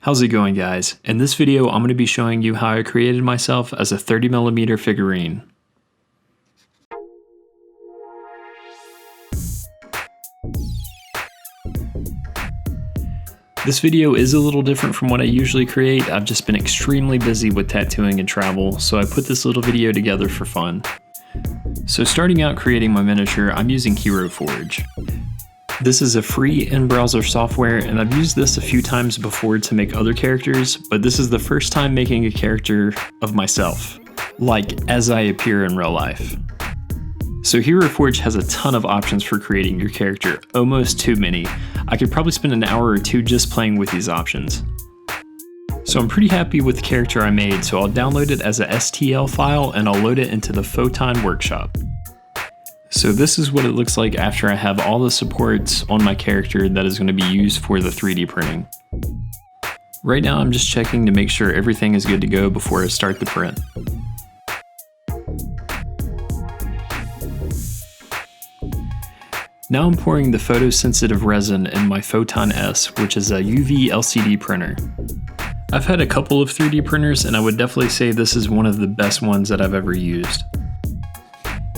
How's it going, guys? In this video, I'm going to be showing you how I created myself as a 30mm figurine. This video is a little different from what I usually create. I've just been extremely busy with tattooing and travel, so I put this little video together for fun. So starting out creating my miniature, I'm using Hero Forge. This is a free in-browser software, and I've used this a few times before to make other characters, but this is the first time making a character of myself, like as I appear in real life. So Hero Forge has a ton of options for creating your character, almost too many. I could probably spend an hour or two just playing with these options. So I'm pretty happy with the character I made, so I'll download it as a STL file and I'll load it into the Photon workshop. So this is what it looks like after I have all the supports on my character that is going to be used for the 3D printing. Right now I'm just checking to make sure everything is good to go before I start the print. Now I'm pouring the photosensitive resin in my Photon S, which is a UV LCD printer. I've had a couple of 3D printers and I would definitely say this is one of the best ones that I've ever used.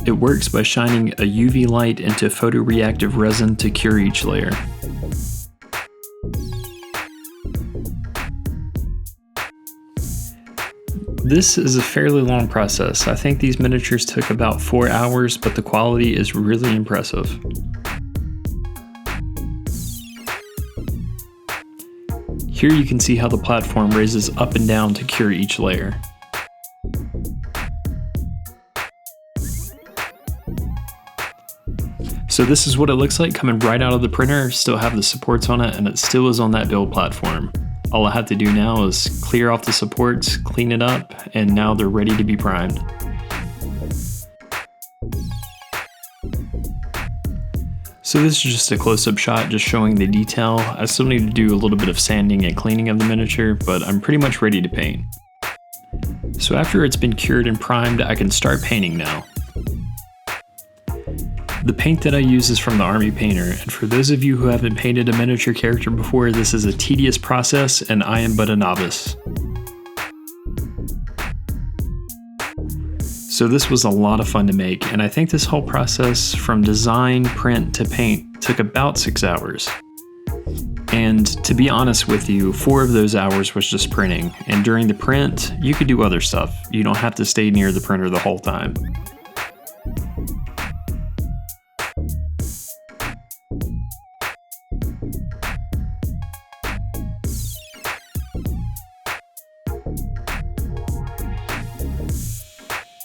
It works by shining a UV light into photoreactive resin to cure each layer. This is a fairly long process. I think these miniatures took about 4 hours, but the quality is really impressive. Here you can see how the platform raises up and down to cure each layer. So this is what it looks like coming right out of the printer, still have the supports on it, and it still is on that build platform. All I have to do now is clear off the supports, clean it up, and now they're ready to be primed. So this is just a close-up shot just showing the detail. I still need to do a little bit of sanding and cleaning of the miniature, but I'm pretty much ready to paint. So after it's been cured and primed, I can start painting now. The paint that I use is from the Army Painter, and for those of you who haven't painted a miniature character before, this is a tedious process and I am but a novice. So this was a lot of fun to make, and I think this whole process from design, print, to paint took about 6 hours. And to be honest with you, 4 of those hours was just printing, and during the print, you could do other stuff. You don't have to stay near the printer the whole time.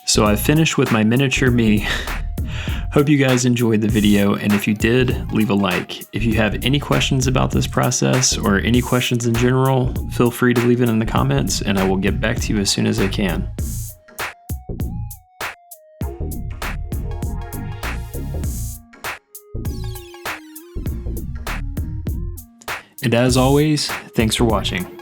So I finished with my miniature me. Hope you guys enjoyed the video, and if you did, leave a like. If you have any questions about this process or any questions in general, feel free to leave it in the comments and I will get back to you as soon as I can. And as always, thanks for watching.